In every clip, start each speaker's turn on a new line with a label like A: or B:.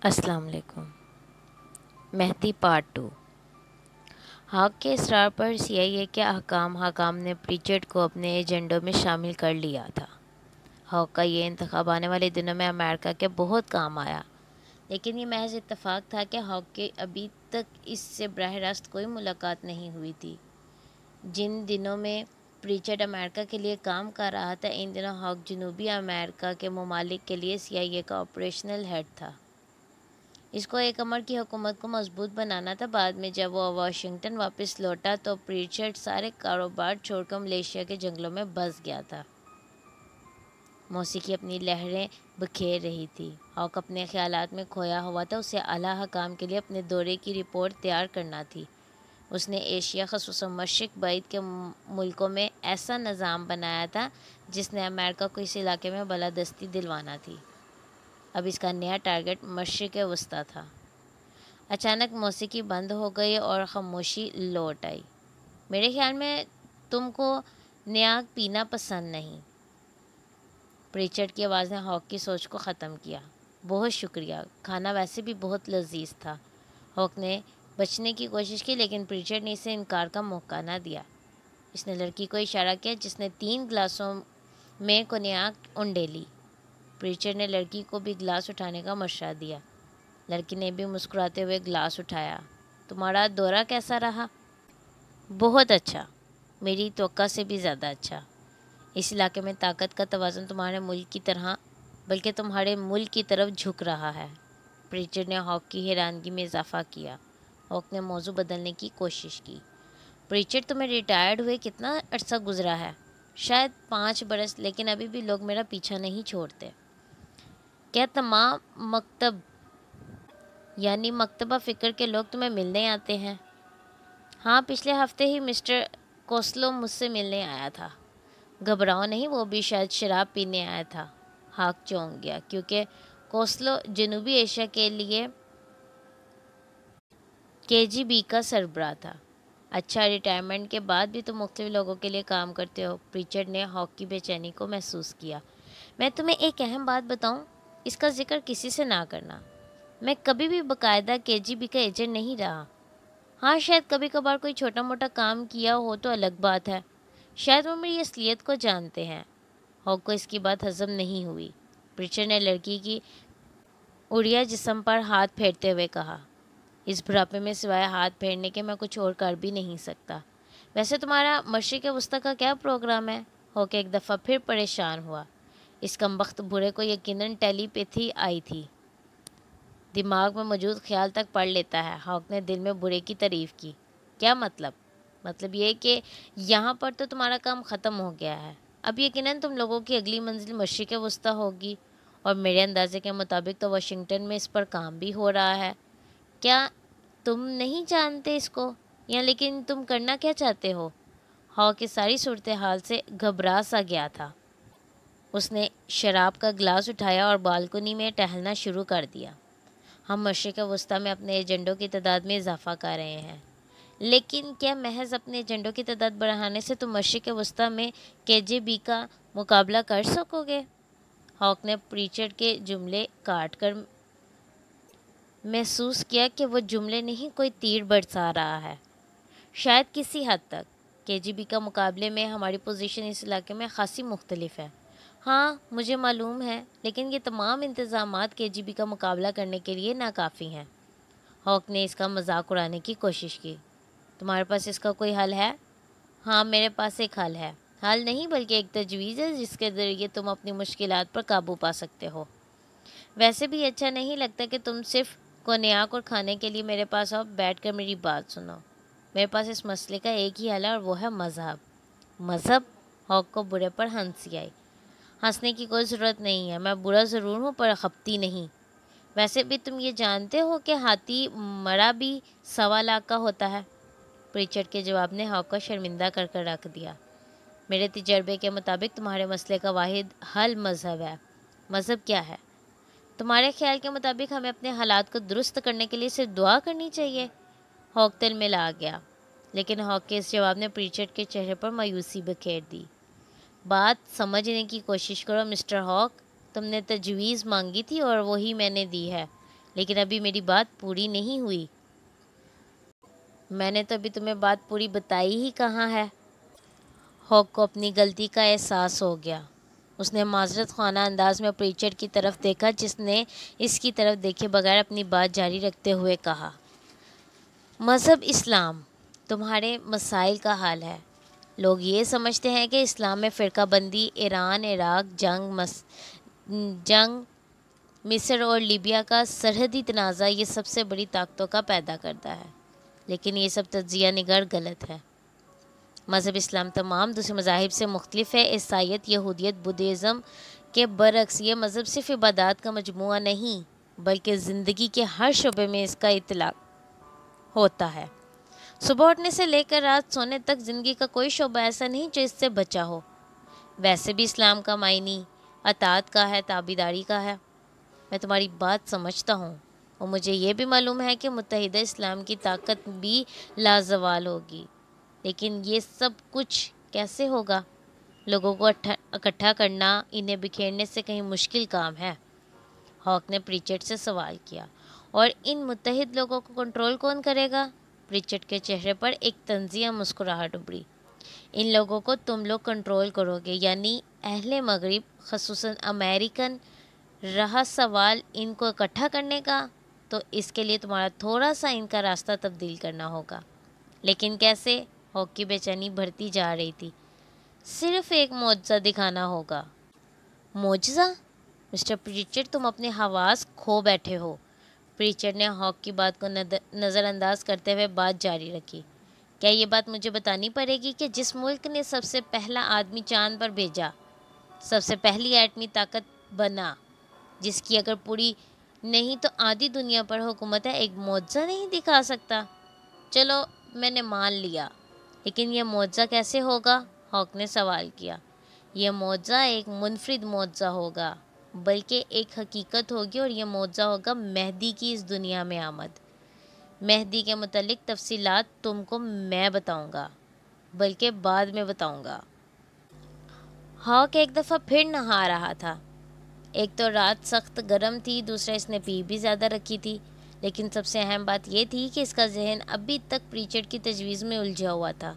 A: السلام علیکم۔ مہدی پارٹ 2۔ ہاک کے اصرار پر سی آئی اے کے حکام نے پریچرڈ کو اپنے ایجنڈوں میں شامل کر لیا تھا۔ ہاک کا یہ انتخاب آنے والے دنوں میں امریکہ کے بہت کام آیا، لیکن یہ محض اتفاق تھا کہ ہاک کے ابھی تک اس سے براہ راست کوئی ملاقات نہیں ہوئی تھی۔ جن دنوں میں پریچرڈ امریکہ کے لیے کام کر رہا تھا، ان دنوں ہاک جنوبی امریکہ کے ممالک کے لیے سی آئی اے کا آپریشنل ہیڈ تھا۔ اس کو ایک امر کی حکومت کو مضبوط بنانا تھا۔ بعد میں جب وہ واشنگٹن واپس لوٹا تو پریچرڈ سارے کاروبار چھوڑ کر ملیشیا کے جنگلوں میں بس گیا تھا۔ موسیقی اپنی لہریں بکھیر رہی تھی۔ ہاک اپنے خیالات میں کھویا ہوا تھا۔ اسے اعلیٰ حکام کے لیے اپنے دورے کی رپورٹ تیار کرنا تھی۔ اس نے ایشیا، خصوصاً مشرق بعید کے ملکوں میں ایسا نظام بنایا تھا جس نے امریکہ کو اس علاقے میں بالادستی دلوانا تھی۔ اب اس کا نیا ٹارگٹ مشرق وسطیٰ تھا۔ اچانک موسیقی بند ہو گئی اور خاموشی لوٹ آئی۔ میرے خیال میں تم کو نیاگ پینا پسند نہیں۔ پریچرڈ کی آواز نے ہاک کی سوچ کو ختم کیا۔ بہت شکریہ، کھانا ویسے بھی بہت لذیذ تھا۔ ہاک نے بچنے کی کوشش کی، لیکن پریچرڈ نے اسے انکار کا موقع نہ دیا۔ اس نے لڑکی کو اشارہ کیا جس نے 3 گلاسوں میں کنیاک انڈیلی۔ پریچرڈ نے لڑکی کو بھی گلاس اٹھانے کا مشورہ دیا۔ لڑکی نے بھی مسکراتے ہوئے گلاس اٹھایا۔ تمہارا دورہ کیسا رہا؟ بہت اچھا، میری توقع سے بھی زیادہ اچھا۔ اس علاقے میں طاقت کا توازن تمہارے ملک کی طرح بلکہ تمہارے ملک کی طرف جھک رہا ہے۔ پریچرڈ نے ہاک کی حیرانگی میں اضافہ کیا۔ ہاک نے موضوع بدلنے کی کوشش کی۔ پریچرڈ، تمہیں ریٹائرڈ ہوئے کتنا عرصہ گزرا ہے؟ شاید 5 برس، لیکن ابھی بھی لوگ میرا پیچھا نہیں چھوڑتے۔ کیا تمام مکتبہ فکر کے لوگ تمہیں ملنے آتے ہیں؟ ہاں، پچھلے ہفتے ہی مسٹر کوسلو مجھ سے ملنے آیا تھا۔ گھبراؤ نہیں، وہ بھی شاید شراب پینے آیا تھا۔ ہاک چونک گیا، کیونکہ کوسلو جنوبی ایشیا کے لیے کے جی بی کا سربراہ تھا۔ اچھا، ریٹائرمنٹ کے بعد بھی تم مختلف لوگوں کے لیے کام کرتے ہو۔ پریچرڈ نے ہاک کی بے چینی کو محسوس کیا۔ میں تمہیں ایک اہم بات بتاؤں، اس کا ذکر کسی سے نہ کرنا۔ میں کبھی بھی باقاعدہ کے جی بی کا ایجنٹ نہیں رہا۔ ہاں، شاید کبھی کبھار کوئی چھوٹا موٹا کام کیا ہو تو الگ بات ہے۔ شاید وہ میری اصلیت کو جانتے ہیں۔ ہاک کو اس کی بات ہضم نہیں ہوئی۔ پریچرڈ نے لڑکی کی اڑیا جسم پر ہاتھ پھیرتے ہوئے کہا، اس بڑھاپے میں سوائے ہاتھ پھیرنے کے میں کچھ اور کر بھی نہیں سکتا۔ ویسے تمہارا مشرق وسطیٰ کا کیا پروگرام ہے؟ ہاک ایک دفعہ پھر پریشان ہوا۔ اس کمبخت بوڑھے کو یقیناً ٹیلی پیتھی آئی تھی۔ دماغ میں موجود خیال تک پڑھ لیتا ہے۔ ہاک نے دل میں بوڑھے کی تعریف کی۔ کیا مطلب؟ مطلب یہ کہ یہاں پر تو تمہارا کام ختم ہو گیا ہے۔ اب یقیناً تم لوگوں کی اگلی منزل مشرق وسطیٰ ہوگی، اور میرے اندازے کے مطابق تو واشنگٹن میں اس پر کام بھی ہو رہا ہے۔ کیا تم نہیں جانتے اس کو؟ یا لیکن تم کرنا کیا چاہتے ہو؟ ہاک کی ساری صورتحال سے گھبرا سا گیا تھا۔ اس نے شراب کا گلاس اٹھایا اور بالکنی میں ٹہلنا شروع کر دیا۔ ہم مشرق وسطیٰ میں اپنے ایجنڈوں کی تعداد میں اضافہ کر رہے ہیں، لیکن کیا محض اپنے ایجنڈوں کی تعداد بڑھانے سے تم مشرق وسطیٰ میں کے جے بی کا مقابلہ کر سکو گے؟ ہاک نے پریچرڈ کے جملے کاٹ کر محسوس کیا کہ وہ جملے نہیں، کوئی تیر برسا رہا ہے۔ شاید کسی حد تک۔ کے جی بی کا مقابلے میں ہماری پوزیشن اس علاقے میں خاصی مختلف ہے۔ ہاں، مجھے معلوم ہے، لیکن یہ تمام انتظامات کے جی بی کا مقابلہ کرنے کے لیے ناکافی ہیں۔ ہاک نے اس کا مذاق اڑانے کی کوشش کی۔ تمہارے پاس اس کا کوئی حل ہے؟ ہاں، میرے پاس ایک حل ہے۔ حل نہیں بلکہ ایک تجویز ہے جس کے ذریعے تم اپنی مشکلات پر قابو پا سکتے ہو۔ ویسے بھی اچھا نہیں لگتا کہ تم صرف کونیاک اور کھانے کے لیے میرے پاس آؤ۔ بیٹھ کر میری بات سنو۔ میرے پاس اس مسئلے کا ایک ہی حل ہے، اور وہ ہے مذہب۔ مذہب؟ ہاک کو برے پر ہنسی آئی۔ ہنسنے کی کوئی ضرورت نہیں ہے، میں برا ضرور ہوں پر خپتی نہیں۔ ویسے بھی تم یہ جانتے ہو کہ ہاتھی مرا بھی 1.25 لاکھ کا ہوتا ہے۔ پریچرڈ کے جواب نے ہاک کو شرمندہ کر کر رکھ دیا۔ میرے تجربے کے مطابق تمہارے مسئلے کا واحد حل مذہب ہے۔ مذہب کیا ہے؟ تمہارے خیال کے مطابق ہمیں اپنے حالات کو درست کرنے کے لیے صرف دعا کرنی چاہیے؟ ہاک تل میں لا گیا، لیکن ہاک کے اس جواب نے پریچرڈ کے چہرے پر مایوسی بکھیر دی۔ بات سمجھنے کی کوشش کرو مسٹر ہاک، تم نے تجویز مانگی تھی اور وہی میں نے دی ہے، لیکن ابھی میری بات پوری نہیں ہوئی۔ میں نے تو ابھی تمہیں بات پوری بتائی ہی کہاں ہے۔ ہاک کو اپنی غلطی کا احساس ہو گیا۔ اس نے معذرت خانہ انداز میں پریچر کی طرف دیکھا، جس نے اس کی طرف دیکھے بغیر اپنی بات جاری رکھتے ہوئے کہا، مذہب اسلام تمہارے مسائل کا حل ہے۔ لوگ یہ سمجھتے ہیں کہ اسلام میں فرقہ بندی، ایران عراق جنگ، مصر اور لیبیا کا سرحدی تنازع یہ سب سے بڑی طاقتوں کا پیدا کرتا ہے، لیکن یہ سب تجزیہ نگار غلط ہے۔ مذہب اسلام تمام دوسرے مذاہب سے مختلف ہے۔ عیسائیت، یہودیت، بدھزم کے برعکس یہ مذہب صرف عبادات کا مجموعہ نہیں بلکہ زندگی کے ہر شعبے میں اس کا اطلاق ہوتا ہے۔ صبح اٹھنے سے لے کر رات سونے تک زندگی کا کوئی شعبہ ایسا نہیں جو اس سے بچا ہو۔ ویسے بھی اسلام کا معنی اطاعت کا ہے، تابعداری کا ہے۔ میں تمہاری بات سمجھتا ہوں اور مجھے یہ بھی معلوم ہے کہ متحدہ اسلام کی طاقت بھی لازوال ہوگی، لیکن یہ سب کچھ کیسے ہوگا؟ لوگوں کو اکٹھا کرنا انہیں بکھیرنے سے کہیں مشکل کام ہے؟ ہاک نے پریچرڈ سے سوال کیا۔ اور ان متحد لوگوں کو کنٹرول کون کرے گا؟ پریچرڈ کے چہرے پر ایک طنزیہ مسکراہٹ ابھری۔ ان لوگوں کو تم لوگ کنٹرول کرو گے، یعنی اہل مغرب، خصوصاً امریکن۔ رہا سوال ان کو اکٹھا کرنے کا، تو اس کے لیے تمہارا تھوڑا سا ان کا راستہ تبدیل کرنا ہوگا۔ لیکن کیسے؟ ہاک کی بے چینی بڑھتی جا رہی تھی۔ صرف ایک معجزہ دکھانا ہوگا۔ معجزہ؟ مسٹر پریچرڈ، تم اپنے حواس کھو بیٹھے ہو۔ پریچرڈ نے ہاک کی بات کو نظر انداز کرتے ہوئے بات جاری رکھی۔ کیا یہ بات مجھے بتانی پڑے گی کہ جس ملک نے سب سے پہلا آدمی چاند پر بھیجا، سب سے پہلی ایٹمی طاقت بنا، جس کی اگر پوری نہیں تو آدھی دنیا پر حکومت ہے، ایک معجزہ نہیں دکھا سکتا؟ چلو میں نے مان لیا، لیکن یہ معجزہ کیسے ہوگا؟ ہاک نے سوال کیا۔ یہ معجزہ ایک منفرد معجزہ ہوگا، بلکہ ایک حقیقت ہوگی، اور یہ معجزہ ہوگا مہدی کی اس دنیا میں آمد۔ مہدی کے متعلق تفصیلات تم کو میں بتاؤں گا، بلکہ بعد میں بتاؤں گا۔ ہاک ایک دفعہ پھر نہا رہا تھا۔ ایک تو رات سخت گرم تھی، دوسرا اس نے پی بھی زیادہ رکھی تھی، لیکن سب سے اہم بات یہ تھی کہ اس کا ذہن ابھی تک پریچرڈ کی تجویز میں الجھا ہوا تھا۔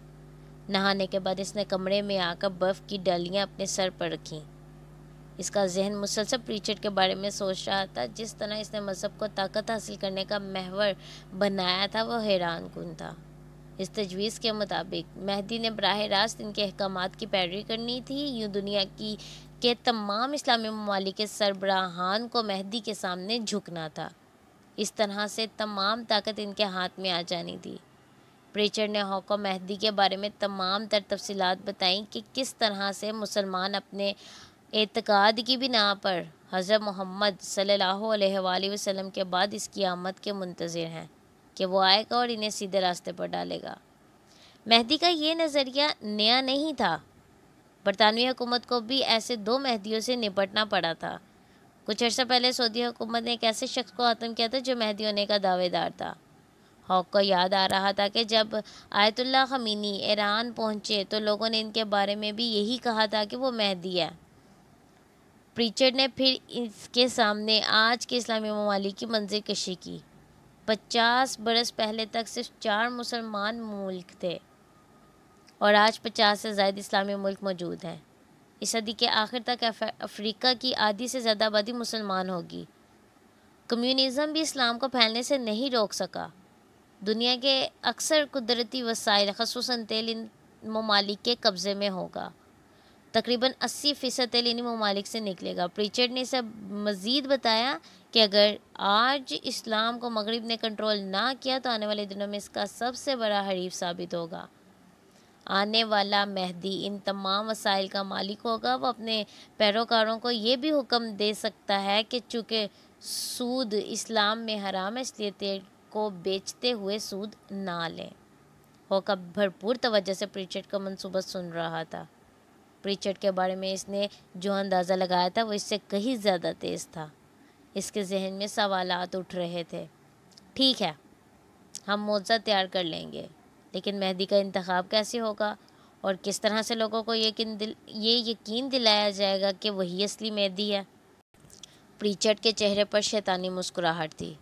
A: نہانے کے بعد اس نے کمرے میں آ کر برف کی ڈالیاں اپنے سر پر رکھیں۔ اس کا ذہن مسلسل پریچرڈ کے بارے میں سوچ رہا تھا۔ جس طرح اس نے مذہب کو طاقت حاصل کرنے کا محور بنایا تھا، وہ حیران کن تھا۔ اس تجویز کے مطابق مہدی نے براہ راست ان کے احکامات کی پیروی کرنی تھی۔ یوں دنیا کے تمام اسلامی ممالک کے سربراہان کو مہدی کے سامنے جھکنا تھا۔ اس طرح سے تمام طاقت ان کے ہاتھ میں آ جانی تھی۔ پریچرڈ نے ہاک کو مہدی کے بارے میں تمام تر تفصیلات بتائیں کہ کس طرح سے مسلمان اپنے اعتقاد کی بنا پر حضرت محمد صلی اللہ علیہ وآلہ وسلم کے بعد اس کی آمد کے منتظر ہیں کہ وہ آئے گا اور انہیں سیدھے راستے پر ڈالے گا۔ مہدی کا یہ نظریہ نیا نہیں تھا۔ برطانوی حکومت کو بھی ایسے دو مہدیوں سے نپٹنا پڑا تھا۔ کچھ عرصہ پہلے سعودی حکومت نے ایک ایسے شخص کو ختم کیا تھا جو مہدی ہونے کا دعوے دار تھا۔ ہاک کو یاد آ رہا تھا کہ جب آیت اللہ خمینی ایران پہنچے تو لوگوں نے ان کے بارے میں بھی یہی کہا تھا کہ وہ مہدی ہے۔ پریچرڈ نے پھر اس کے سامنے آج کے اسلامی ممالک کی منظر کشی کی۔ 50 برس پہلے تک صرف 4 مسلمان ملک تھے، اور آج 50 سے زائد اسلامی ملک موجود ہیں۔ اس صدی کے آخر تک افریقہ کی آدھی سے زیادہ آبادی مسلمان ہوگی۔ کمیونزم بھی اسلام کو پھیلنے سے نہیں روک سکا۔ دنیا کے اکثر قدرتی وسائل، خصوصاً تیل، ان ممالک کے قبضے میں ہوگا۔ تقریباً 80% تیل انہی ممالک سے نکلے گا۔ پریچرڈ نے اسے مزید بتایا کہ اگر آج اسلام کو مغرب نے کنٹرول نہ کیا تو آنے والے دنوں میں اس کا سب سے بڑا حریف ثابت ہوگا۔ آنے والا مہدی ان تمام وسائل کا مالک ہوگا۔ وہ اپنے پیروکاروں کو یہ بھی حکم دے سکتا ہے کہ چونکہ سود اسلام میں حرام ہے، اس لیے تیل کو بیچتے ہوئے سود نہ لیں۔ ہاک بھرپور توجہ سے پریچرڈ کا منصوبہ سن رہا تھا۔ پریچرڈ کے بارے میں اس نے جو اندازہ لگایا تھا وہ اس سے کہیں زیادہ تیز تھا۔ اس کے ذہن میں سوالات اٹھ رہے تھے۔ ٹھیک ہے، ہم معجزہ تیار کر لیں گے، لیکن مہدی کا انتخاب کیسے ہوگا، اور کس طرح سے لوگوں کو یہ یقین دلایا جائے گا کہ وہی اصلی مہدی ہے؟ پریچرڈ کے چہرے پر شیطانی مسکراہٹ تھی۔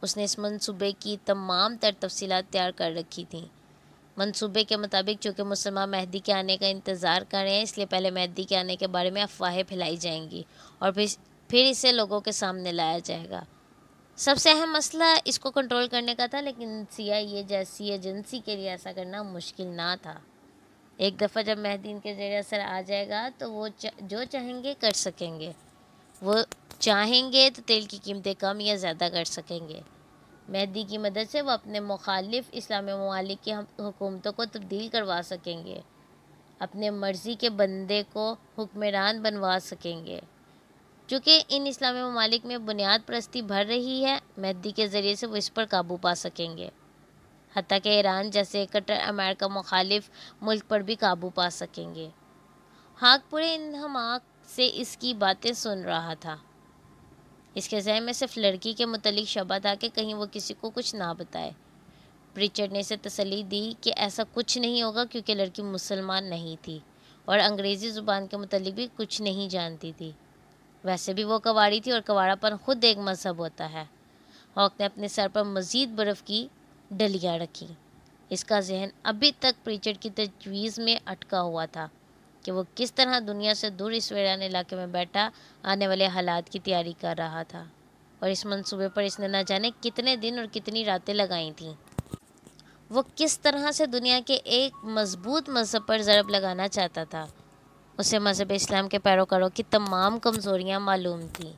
A: اس نے اس منصوبے کی تمام تر تفصیلات تیار کر رکھی تھیں۔ منصوبے کے مطابق چونکہ مسلمان مہدی کے آنے کا انتظار کر رہے ہیں، اس لیے پہلے مہدی کے آنے کے بارے میں افواہیں پھیلائی جائیں گی اور پھر اسے لوگوں کے سامنے لایا جائے گا۔ سب سے اہم مسئلہ اس کو کنٹرول کرنے کا تھا، لیکن CIA جیسی ایجنسی کے لیے ایسا کرنا مشکل نہ تھا۔ ایک دفعہ جب مہدی ان کے زیر اثر آ جائے گا تو وہ جو چاہیں گے کر سکیں گے۔ وہ چاہیں گے تو تیل کی قیمتیں کم یا زیادہ کر سکیں گے۔ مہدی کی مدد سے وہ اپنے مخالف اسلامی ممالک کی حکومتوں کو تبدیل کروا سکیں گے، اپنے مرضی کے بندے کو حکمران بنوا سکیں گے۔ چونکہ ان اسلامی ممالک میں بنیاد پرستی بڑھ رہی ہے، مہدی کے ذریعے سے وہ اس پر قابو پا سکیں گے، حتیٰ کہ ایران جیسے کٹر امریکہ مخالف ملک پر بھی قابو پا سکیں گے۔ ہاک پورے انہماک سے اس کی باتیں سن رہا تھا۔ اس کے ذہن میں صرف لڑکی کے متعلق شبہ تھا کہ کہیں وہ کسی کو کچھ نہ بتائے۔ پریچرڈ نے اسے تسلی دی کہ ایسا کچھ نہیں ہوگا کیونکہ لڑکی مسلمان نہیں تھی اور انگریزی زبان کے متعلق بھی کچھ نہیں جانتی تھی۔ ویسے بھی وہ کنواری تھی اور کنوارا پن خود ایک مذہب ہوتا ہے۔ ہاک نے اپنے سر پر مزید برف کی ڈلیاں رکھی۔ اس کا ذہن ابھی تک پریچرڈ کی تجویز میں اٹکا ہوا تھا کہ وہ کس طرح دنیا سے دور اس ویران علاقے میں بیٹھا آنے والے حالات کی تیاری کر رہا تھا، اور اس منصوبے پر اس نے نہ جانے کتنے دن اور کتنی راتیں لگائی تھیں۔ وہ کس طرح سے دنیا کے ایک مضبوط مذہب پر ضرب لگانا چاہتا تھا۔ اسے مذہب اسلام کے پیروکاروں کی تمام کمزوریاں معلوم تھیں۔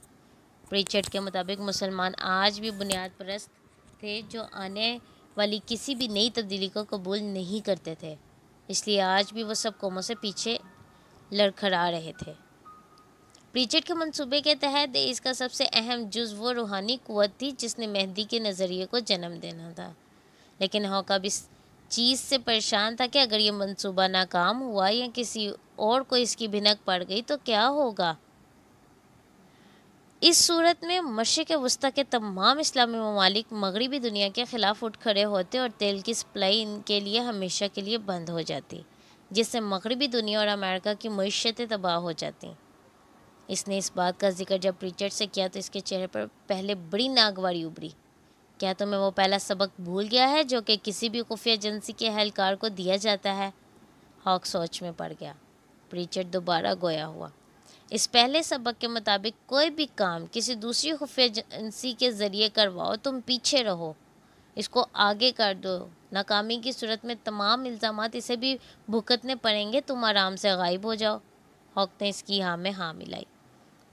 A: پریچرڈ کے مطابق مسلمان آج بھی بنیاد پرست تھے جو آنے والی کسی بھی نئی تبدیلی کو قبول نہیں کرتے تھے، اس لیے آج بھی وہ سب قوموں سے پیچھے لڑکھڑا رہے تھے۔ پریچرڈ کے منصوبے کے تحت اس کا سب سے اہم جزو وہ روحانی قوت تھی جس نے مہدی کے نظریے کو جنم دینا تھا، لیکن ہاک اب اس چیز سے پریشان تھا کہ اگر یہ منصوبہ ناکام ہوا یا کسی اور کو اس کی بھنک پڑ گئی تو کیا ہوگا۔ اس صورت میں مشرق وسطیٰ کے تمام اسلامی ممالک مغربی دنیا کے خلاف اٹھ کھڑے ہوتے اور تیل کی سپلائی ان کے لیے ہمیشہ کے لیے بند ہو جاتی، جس سے مغربی دنیا اور امریکہ کی معیشتیں تباہ ہو جاتی۔ اس نے اس بات کا ذکر جب پریچرڈ سے کیا تو اس کے چہرے پر پہلے بڑی ناگواری ابھری۔ کیا تمہیں وہ پہلا سبق بھول گیا ہے جو کہ کسی بھی خفیہ ایجنسی کے اہلکار کو دیا جاتا ہے؟ ہاک سوچ میں پڑ گیا۔ پریچرڈ دوبارہ گویا ہوا۔ اس پہلے سبق کے مطابق کوئی بھی کام کسی دوسری خفیہ ایجنسی کے ذریعے کرواؤ، تم پیچھے رہو، اس کو آگے کر دو۔ ناکامی کی صورت میں تمام الزامات اسے بھی بھگتنے پڑیں گے، تم آرام سے غائب ہو جاؤ۔ ہاک نے اس کی ہاں میں ہاں ملائی۔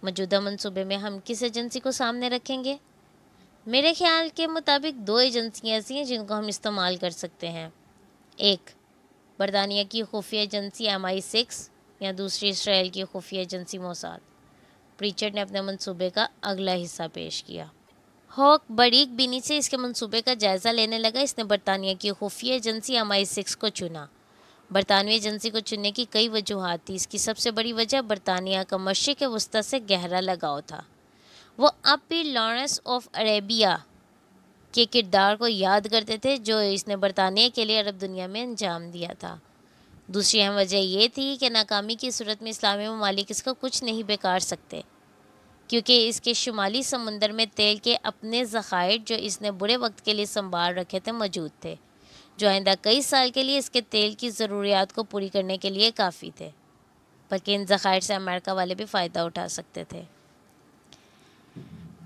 A: موجودہ منصوبے میں ہم کس ایجنسی کو سامنے رکھیں گے؟ میرے خیال کے مطابق دو ایجنسیاں ایسی ہیں جن کو ہم استعمال کر سکتے ہیں، ایک برطانیہ کی خفیہ ایجنسی MI6 یا دوسری اسرائیل کی خفیہ ایجنسی موساد۔ پریچرڈ نے اپنے منصوبے کا اگلا حصہ پیش کیا۔ ہاک باریک بینی سے اس کے منصوبے کا جائزہ لینے لگا۔ اس نے برطانیہ کی خفیہ ایجنسی MI6 کو چنا۔ برطانوی ایجنسی کو چننے کی کئی وجوہات تھی۔ اس کی سب سے بڑی وجہ برطانیہ کا مشرق وسطیٰ سے گہرا لگاؤ تھا۔ وہ اب بھی لارنس آف عربیہ کے کردار کو یاد کرتے تھے جو اس نے برطانیہ کے لیے عرب دنیا میں انجام دیا تھا۔ دوسری اہم وجہ یہ تھی کہ ناکامی کی صورت میں اسلامی ممالک اس کا کچھ نہیں بگاڑ سکتے، کیونکہ اس کے شمالی سمندر میں تیل کے اپنے ذخائر جو اس نے برے وقت کے لیے سنبھال رکھے تھے موجود تھے، جو آئندہ کئی سال کے لیے اس کے تیل کی ضروریات کو پوری کرنے کے لیے کافی تھے، بلکہ ان ذخائر سے امریکہ والے بھی فائدہ اٹھا سکتے تھے۔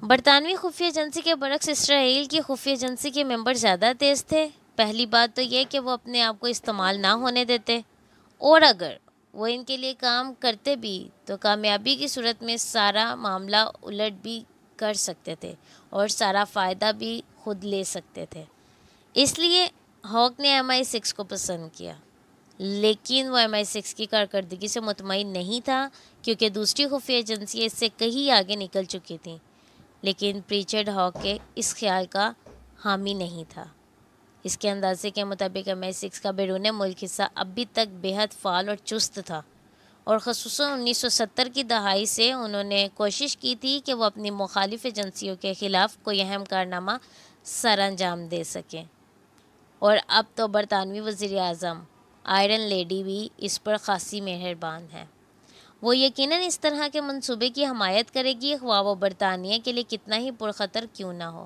A: برطانوی خفیہ ایجنسی کے برعکس اسرائیل کی خفیہ ایجنسی کے ممبر زیادہ تیز تھے۔ پہلی بات تو یہ کہ وہ اپنے آپ کو استعمال نہ ہونے دیتے، اور اگر وہ ان کے لیے کام کرتے بھی تو کامیابی کی صورت میں سارا معاملہ الٹ بھی کر سکتے تھے اور سارا فائدہ بھی خود لے سکتے تھے۔ اس لیے ہاک نے MI6 کو پسند کیا، لیکن وہ MI6 کی کارکردگی سے مطمئن نہیں تھا کیونکہ دوسری خفیہ ایجنسیاں اس سے کہیں آگے نکل چکی تھیں۔ لیکن پریچرڈ ہاک کے اس خیال کا حامی نہیں تھا۔ اس کے اندازے کے مطابق MI6 کا بیرون ملک حصہ اب بھی تک بے حد فعال اور چست تھا، اور خصوصاً 1970 کی دہائی سے انہوں نے کوشش کی تھی کہ وہ اپنی مخالف ایجنسیوں کے خلاف کوئی اہم کارنامہ سر انجام دے سکیں، اور اب تو برطانوی وزیر اعظم آئرن لیڈی بھی اس پر خاصی مہربان ہے۔ وہ یقیناً اس طرح کے منصوبے کی حمایت کرے گی، خواہ وہ برطانیہ کے لیے کتنا ہی پرخطر کیوں نہ ہو۔